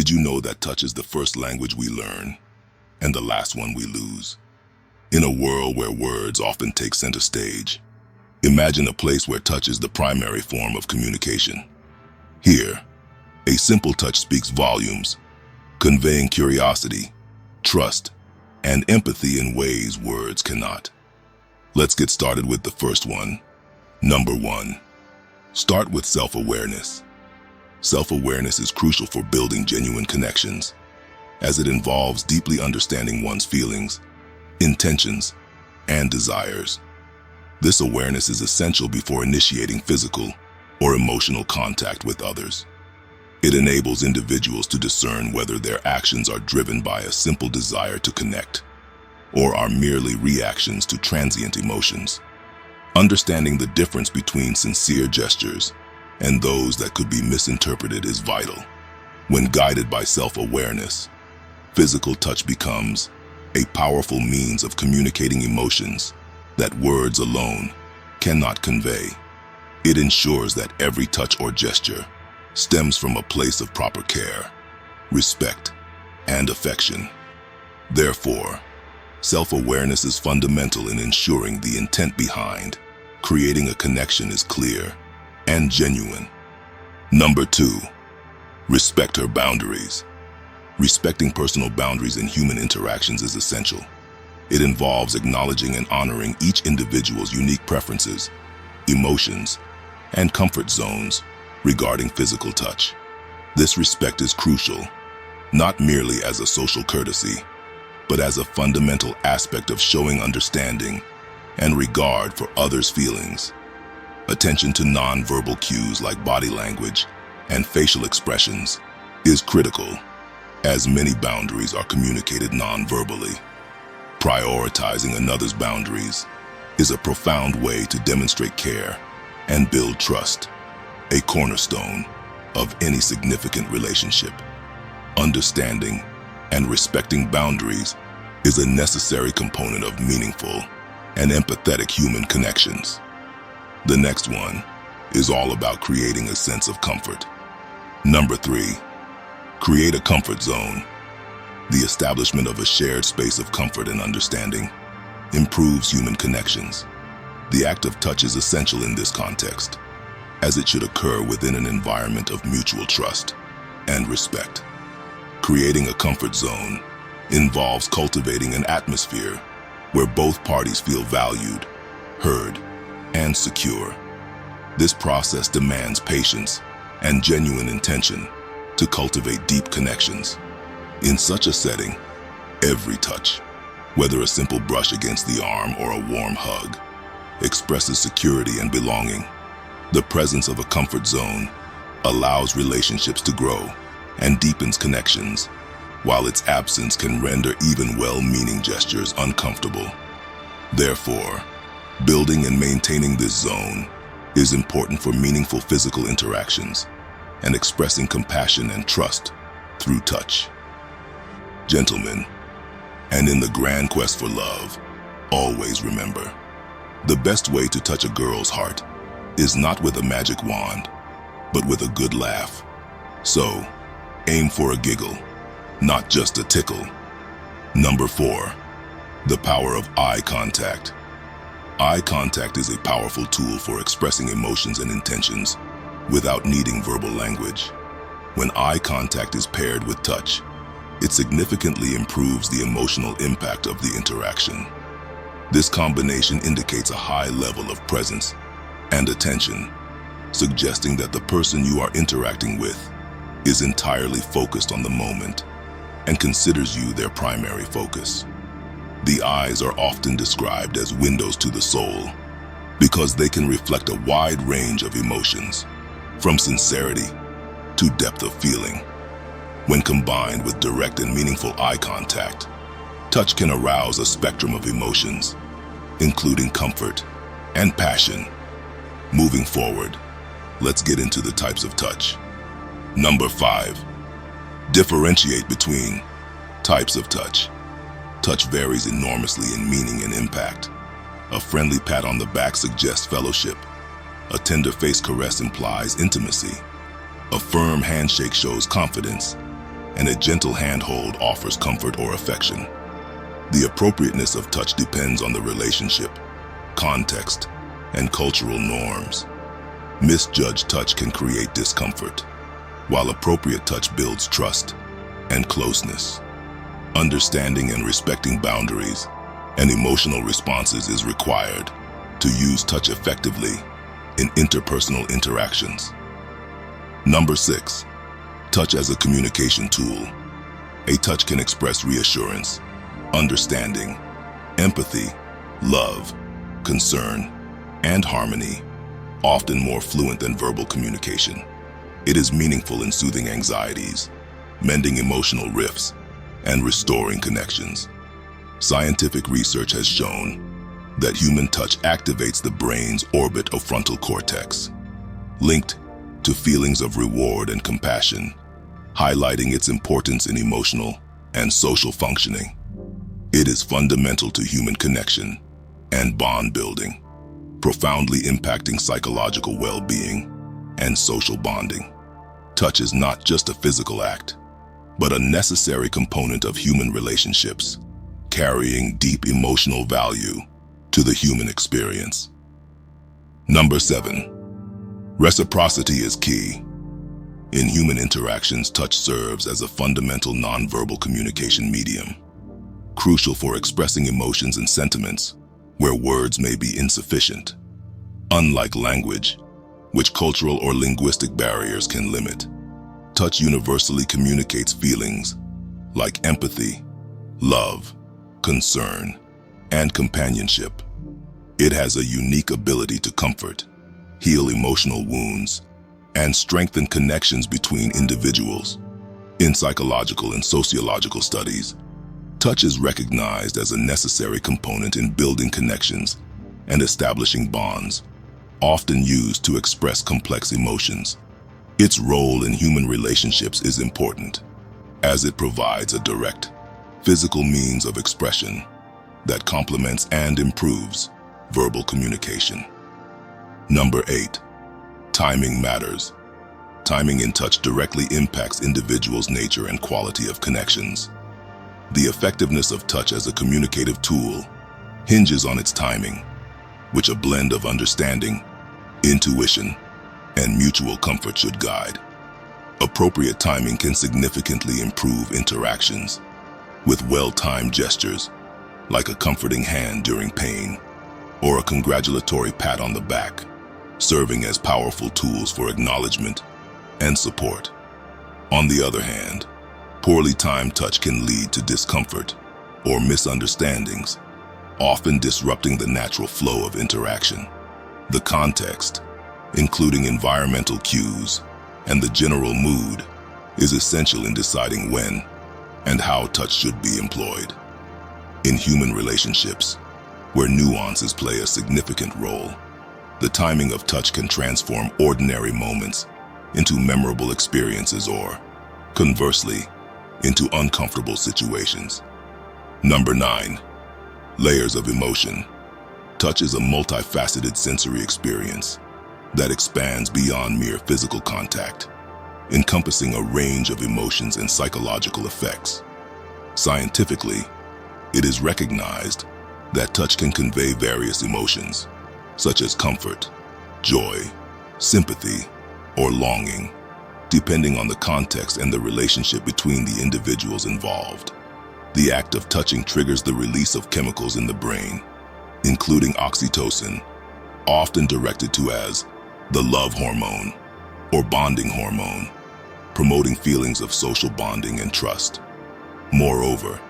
Did you know that touch is the first language we learn and the last one we lose? In a world where words often take center stage, imagine a place where touch is the primary form of communication. Here, a simple touch speaks volumes, conveying curiosity, trust, and empathy in ways words cannot. Let's get started with the first one. Number 1. Start with self-awareness. Self-awareness is crucial for building genuine connections, as it involves deeply understanding one's feelings, intentions, and desires. This awareness is essential before initiating physical or emotional contact with others. It enables individuals to discern whether their actions are driven by a simple desire to connect or are merely reactions to transient emotions. Understanding the difference between sincere gestures and those that could be misinterpreted is vital. When guided by self-awareness, physical touch becomes a powerful means of communicating emotions that words alone cannot convey. It ensures that every touch or gesture stems from a place of proper care, respect, and affection. Therefore, self-awareness is fundamental in ensuring the intent behind creating a connection is clear and genuine. Number 2. Respect her boundaries. Respecting personal boundaries in human interactions is essential. It involves acknowledging and honoring each individual's unique preferences, emotions, and comfort zones regarding physical touch. This respect is crucial, not merely as a social courtesy, but as a fundamental aspect of showing understanding and regard for others' feelings. Attention to non-verbal cues like body language and facial expressions is critical, as many boundaries are communicated non-verbally. Prioritizing another's boundaries is a profound way to demonstrate care and build trust, a cornerstone of any significant relationship. Understanding and respecting boundaries is a necessary component of meaningful and empathetic human connections. The next one is all about creating a sense of comfort. Number 3. Create a comfort zone. The establishment of a shared space of comfort and understanding improves human connections. The act of touch is essential in this context, as it should occur within an environment of mutual trust and respect. Creating a comfort zone involves cultivating an atmosphere where both parties feel valued, heard, and secure. This process demands patience and genuine intention to cultivate deep connections. In such a setting, every touch, whether a simple brush against the arm or a warm hug, expresses security and belonging. The presence of a comfort zone allows relationships to grow and deepens connections, while its absence can render even well-meaning gestures uncomfortable. Therefore, building and maintaining this zone is important for meaningful physical interactions and expressing compassion and trust through touch. Gentlemen, and in the grand quest for love, always remember, the best way to touch a girl's heart is not with a magic wand, but with a good laugh. So, aim for a giggle, not just a tickle. Number 4. The power of eye contact. Eye contact is a powerful tool for expressing emotions and intentions without needing verbal language. When eye contact is paired with touch, it significantly improves the emotional impact of the interaction. This combination indicates a high level of presence and attention, suggesting that the person you are interacting with is entirely focused on the moment and considers you their primary focus. The eyes are often described as windows to the soul because they can reflect a wide range of emotions, from sincerity to depth of feeling. When combined with direct and meaningful eye contact, touch can arouse a spectrum of emotions, including comfort and passion. Moving forward, let's get into the types of touch. Number 5. Differentiate between types of touch. Touch varies enormously in meaning and impact. A friendly pat on the back suggests fellowship. A tender face caress implies intimacy. A firm handshake shows confidence. and a gentle handhold offers comfort or affection. The appropriateness of touch depends on the relationship, context, and cultural norms. Misjudged touch can create discomfort, while appropriate touch builds trust and closeness. Understanding and respecting boundaries and emotional responses is required to use touch effectively in interpersonal interactions. Number 6. Touch as a communication tool. A touch can express reassurance, understanding, empathy, love, concern, and harmony, often more fluent than verbal communication. It is meaningful in soothing anxieties, mending emotional rifts, and restoring connections. Scientific research has shown that human touch activates the brain's orbitofrontal cortex, linked to feelings of reward and compassion, highlighting its importance in emotional and social functioning. It is fundamental to human connection and bond building, profoundly impacting psychological well-being and social bonding. Touch is not just a physical act, but a necessary component of human relationships, carrying deep emotional value to the human experience. Number 7. Reciprocity is key. In human interactions, touch serves as a fundamental nonverbal communication medium, crucial for expressing emotions and sentiments where words may be insufficient. Unlike language, which cultural or linguistic barriers can limit, touch universally communicates feelings like empathy, love, concern, and companionship. It has a unique ability to comfort, heal emotional wounds, and strengthen connections between individuals. In psychological and sociological studies, touch is recognized as a necessary component in building connections and establishing bonds, often used to express complex emotions. Its role in human relationships is important, as it provides a direct, physical means of expression that complements and improves verbal communication. Number 8. Timing matters. Timing in touch directly impacts individuals' nature and quality of connections. The effectiveness of touch as a communicative tool hinges on its timing, which a blend of understanding, intuition, and mutual comfort should guide. Appropriate timing can significantly improve interactions, with well-timed gestures, like a comforting hand during pain, or a congratulatory pat on the back, serving as powerful tools for acknowledgement and support. On the other hand, poorly timed touch can lead to discomfort or misunderstandings, often disrupting the natural flow of interaction. The context, including environmental cues and the general mood, is essential in deciding when and how touch should be employed. In human relationships, where nuances play a significant role, the timing of touch can transform ordinary moments into memorable experiences or, conversely, into uncomfortable situations. Number 9. Layers of emotion. Touch is a multifaceted sensory experience that expands beyond mere physical contact, encompassing a range of emotions and psychological effects. Scientifically, it is recognized that touch can convey various emotions, such as comfort, joy, sympathy, or longing, depending on the context and the relationship between the individuals involved. The act of touching triggers the release of chemicals in the brain, including oxytocin, often directed to as the love hormone or bonding hormone, promoting feelings of social bonding and trust. Moreover,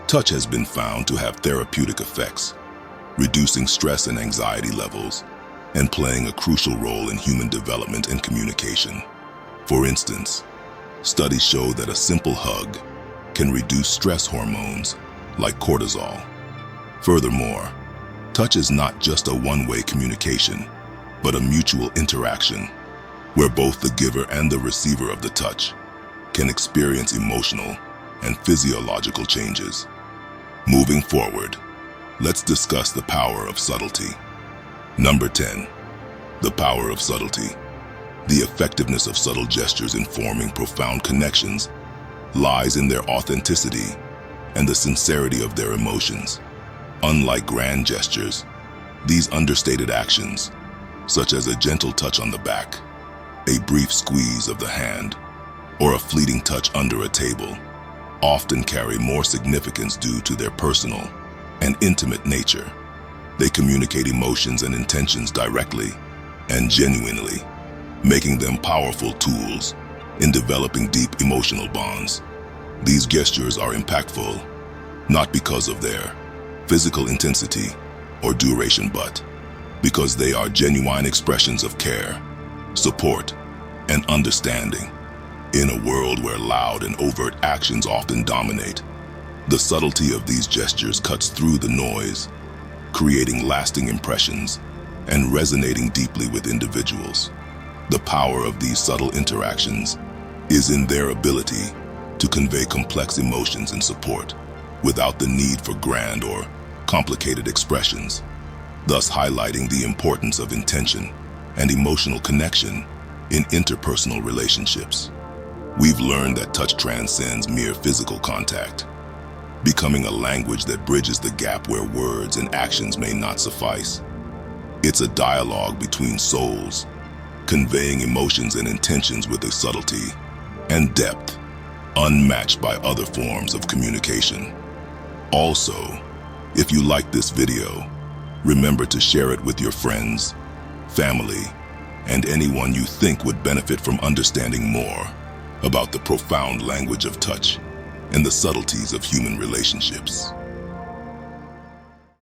touch has been found to have therapeutic effects, reducing stress and anxiety levels, and playing a crucial role in human development and communication. For instance, studies show that a simple hug can reduce stress hormones like cortisol. Furthermore, touch is not just a one-way communication, but a mutual interaction where both the giver and the receiver of the touch can experience emotional and physiological changes. Moving forward, let's discuss the power of subtlety. Number 10. The power of subtlety. The effectiveness of subtle gestures in forming profound connections lies in their authenticity and the sincerity of their emotions. Unlike grand gestures, these understated actions, such as a gentle touch on the back, a brief squeeze of the hand, or a fleeting touch under a table, often carry more significance due to their personal and intimate nature. They communicate emotions and intentions directly and genuinely, making them powerful tools in developing deep emotional bonds. These gestures are impactful, not because of their physical intensity or duration, but because they are genuine expressions of care, support, and understanding. In a world where loud and overt actions often dominate, the subtlety of these gestures cuts through the noise, creating lasting impressions and resonating deeply with individuals. The power of these subtle interactions is in their ability to convey complex emotions and support without the need for grand or complicated expressions, thus highlighting the importance of intention and emotional connection in interpersonal relationships. We've learned that touch transcends mere physical contact, becoming a language that bridges the gap where words and actions may not suffice. It's a dialogue between souls, conveying emotions and intentions with a subtlety and depth unmatched by other forms of communication. Also, if you like this video, remember to share it with your friends, family, and anyone you think would benefit from understanding more about the profound language of touch and the subtleties of human relationships.